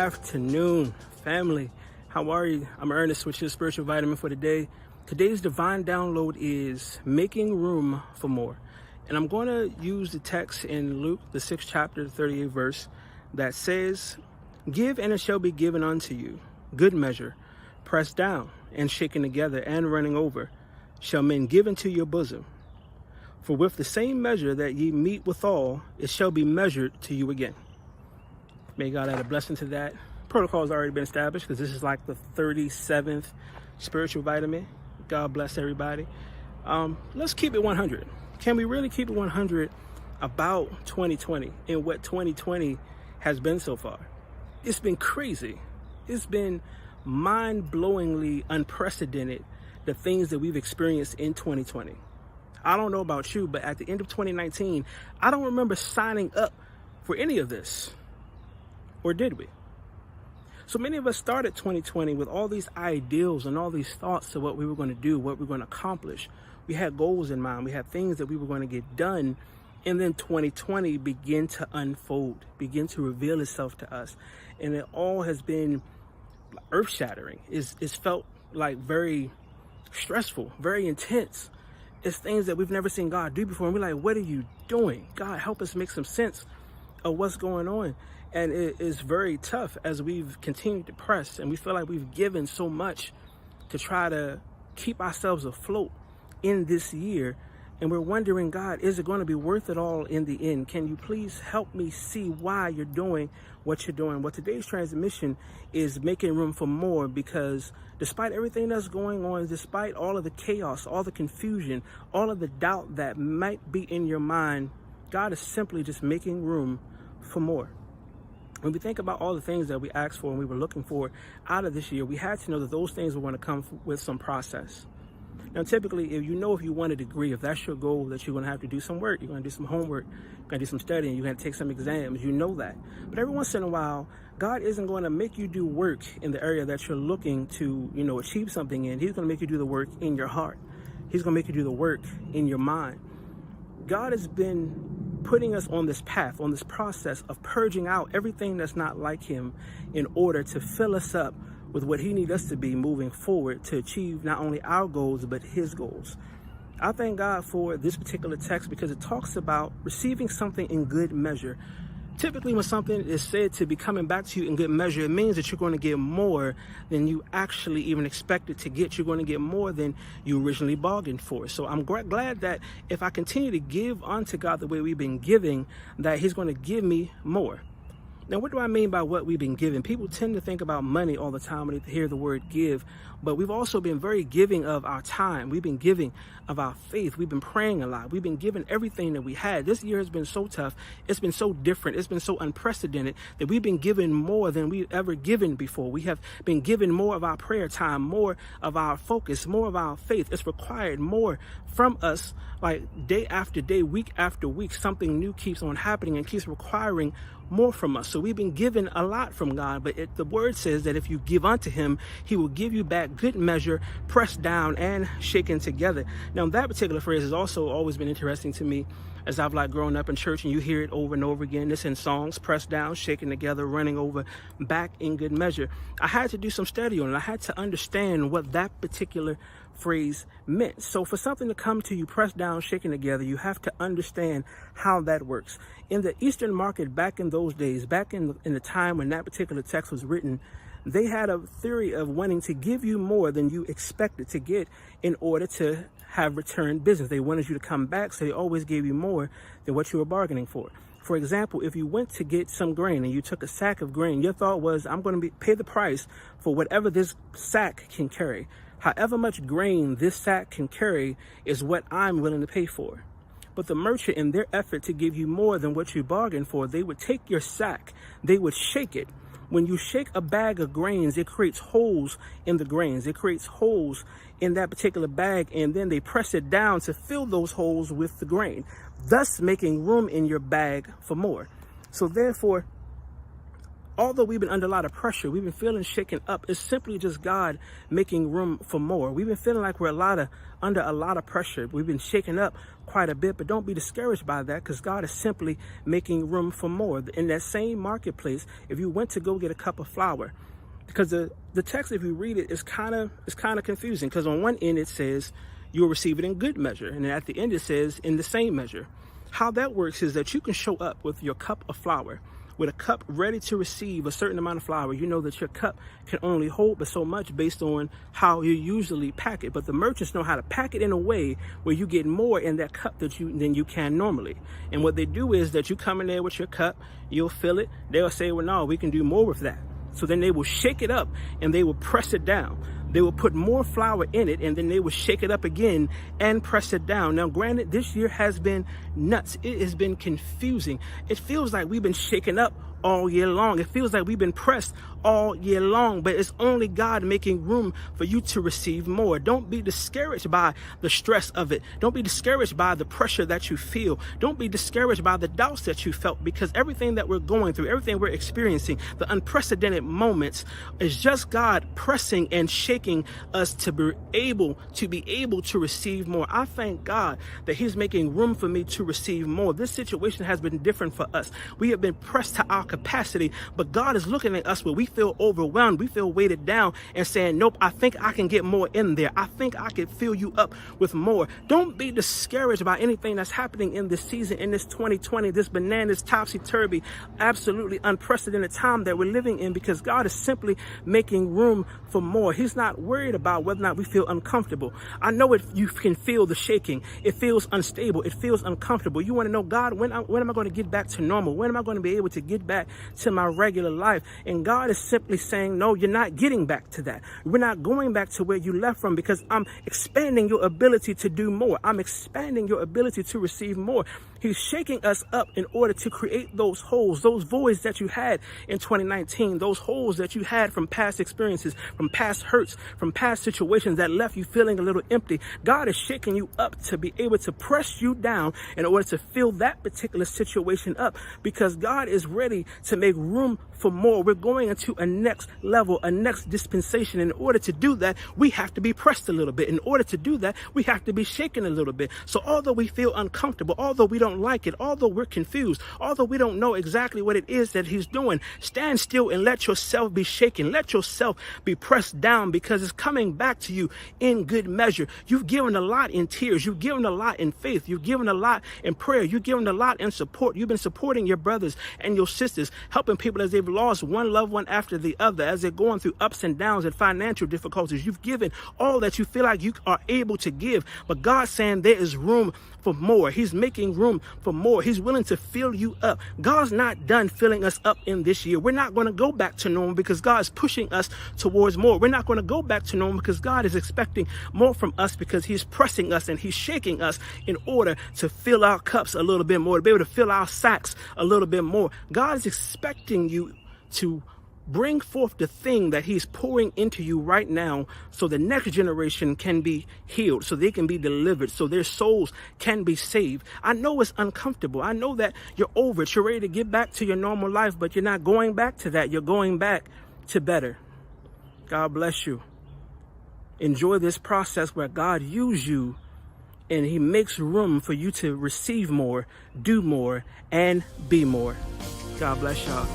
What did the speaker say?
afternoon, family. How are you? I'm Ernest with your spiritual vitamin for the day. Today's divine download is making room for more. And I'm going to use the text in Luke, the 6th chapter, the 38th verse, that says, "Give and it shall be given unto you. Good measure, pressed down and shaken together and running over, shall men give into your bosom. For with the same measure that ye meet withal, it shall be measured to you again." May God add a blessing to that. Protocol has already been established because this is like the 37th spiritual vitamin. God bless everybody. Let's keep it 100. Can we really keep it 100 about 2020 and what 2020 has been so far? It's been crazy. It's been mind-blowingly unprecedented, the things that we've experienced in 2020. I don't know about you, but at the end of 2019, I don't remember signing up for any of this. Or did we? So many of us started 2020 with all these ideals and all these thoughts of what we were going to do, what we were going to accomplish. We had goals in mind. We had things that we were going to get done. And then 2020 began to unfold, begin to reveal itself to us. And it all has been earth-shattering. It's felt like very stressful, very intense. It's things that we've never seen God do before. And we're like, what are you doing? God, help us make some sense of what's going on. And it is very tough as we've continued to press and we feel like we've given so much to try to keep ourselves afloat in this year. And we're wondering, God, is it going to be worth it all in the end? Can you please help me see why you're doing what you're doing? Well, today's transmission is making room for more, because despite everything that's going on, despite all of the chaos, all the confusion, all of the doubt that might be in your mind, God is simply just making room for more. When we think about all the things that we asked for and we were looking for out of this year, we had to know that those things were going to come with some process. Now, typically, if you want a degree, if that's your goal, that you're going to have to do some work, you're going to do some homework, you're going to do some studying, you're going to take some exams, you know that. But every once in a while, God isn't going to make you do work in the area that you're looking to, achieve something in. He's going to make you do the work in your heart. He's going to make you do the work in your mind. God has been putting us on this path, on this process of purging out everything that's not like him in order to fill us up with what he needs us to be moving forward to achieve not only our goals, but his goals. I thank God for this particular text because it talks about receiving something in good measure. Typically, when something is said to be coming back to you in good measure, it means that you're going to get more than you actually even expected to get. You're going to get more than you originally bargained for. So I'm glad that if I continue to give unto God the way we've been giving, that he's going to give me more. Now, what do I mean by what we've been given? People tend to think about money all the time when they hear the word give, but we've also been very giving of our time. We've been giving of our faith. We've been praying a lot. We've been giving everything that we had. This year has been so tough. It's been so different. It's been so unprecedented that we've been given more than we've ever given before. We have been given more of our prayer time, more of our focus, more of our faith. It's required more from us, like day after day, week after week. Something new keeps on happening and keeps requiring more from us. So we've been given a lot from God, but the word says that if you give unto him, he will give you back good measure, pressed down and shaken together. Now, that particular phrase has also always been interesting to me as I've grown up in church, and you hear it over and over again. It's in songs: pressed down, shaken together, running over, back in good measure. I had to do some study on it. I had to understand what that particular phrase meant. So for something to come to you pressed down, shaken together, you have to understand how that works. In the Eastern market back in those days, back in the time when that particular text was written, they had a theory of wanting to give you more than you expected to get in order to have return business. They wanted you to come back, so they always gave you more than what you were bargaining for. For example, if you went to get some grain and you took a sack of grain, your thought was, I'm going to pay the price for whatever this sack can carry. However much grain this sack can carry is what I'm willing to pay for. But the merchant, in their effort to give you more than what you bargained for, they would take your sack, they would shake it. When you shake a bag of grains, it creates holes in the grains. It creates holes in that particular bag, and then they press it down to fill those holes with the grain, thus making room in your bag for more. So therefore, although we've been under a lot of pressure, we've been feeling shaken up, it's simply just God making room for more. We've been feeling like we're under a lot of pressure. We've been shaken up quite a bit, but don't be discouraged by that, because God is simply making room for more. In that same marketplace, if you went to go get a cup of flour, because the text, if you read it, is kind of confusing, because on one end it says you'll receive it in good measure, and then at the end it says in the same measure. How that works is that you can show up with your cup of flour, with a cup ready to receive a certain amount of flour. You know that your cup can only hold but so much based on how you usually pack it. But the merchants know how to pack it in a way where you get more in that cup than you can normally. And what they do is that you come in there with your cup, you'll fill it. They'll say, well, no, we can do more with that. So then they will shake it up and they will press it down. They will put more flour in it, and then they will shake it up again and press it down. Now, granted, this year has been nuts. It has been confusing. It feels like we've been shaken up all year long. It feels like we've been pressed all year long, but it's only God making room for you to receive more. Don't be discouraged by the stress of it. Don't be discouraged by the pressure that you feel. Don't be discouraged by the doubts that you felt, because everything that we're going through, everything we're experiencing, the unprecedented moments, is just God pressing and shaking us to be able to receive more. I thank God that He's making room for me to receive more. This situation has been different for us. We have been pressed to our capacity, but God is looking at us where we feel overwhelmed, we feel weighted down, and saying, nope, I think I can get more in there. I think I can fill you up with more. Don't be discouraged by anything that's happening in this season, in this 2020, this bananas, topsy-turvy, absolutely unprecedented time that we're living in, because God is simply making room for more. He's not worried about whether or not we feel uncomfortable. I know you can feel the shaking. It feels unstable. It feels uncomfortable. You want to know, God, when am I going to get back to normal? When am I going to be able to get back to my regular life? And God is simply saying, no, you're not getting back to that. We're not going back to where you left from, because I'm expanding your ability to do more. I'm expanding your ability to receive more. He's shaking us up in order to create those holes, those voids that you had in 2019, those holes that you had from past experiences, from past hurts, from past situations that left you feeling a little empty. God is shaking you up to be able to press you down in order to fill that particular situation up, because God is ready to make room for more. We're going into a next level, a next dispensation. In order to do that, we have to be pressed a little bit. In order to do that, we have to be shaken a little bit. So although we feel uncomfortable, although we don't like it, although we're confused, although we don't know exactly what it is that He's doing, stand still and let yourself be shaken. Let yourself be pressed down, because it's coming back to you in good measure. You've given a lot in tears. You've given a lot in faith. You've given a lot in prayer. You've given a lot in support. You've been supporting your brothers and your sisters, helping people as they've lost one loved one after the other, as they're going through ups and downs and financial difficulties. You've given all that you feel like you are able to give, but God's saying there is room for more. He's making room for more. He's willing to fill you up. God's not done filling us up in this year. We're not going to go back to normal, because God is pushing us towards more. We're not going to go back to normal, because God is expecting more from us, because He's pressing us and He's shaking us in order to fill our cups a little bit more, to be able to fill our sacks a little bit more. God is expecting you to bring forth the thing that He's pouring into you right now, so the next generation can be healed, so they can be delivered, so their souls can be saved. I know it's uncomfortable. I know that you're over it. You're ready to get back to your normal life, but you're not going back to that. You're going back to better. God bless you. Enjoy this process where God uses you and He makes room for you to receive more, do more, and be more. God bless y'all.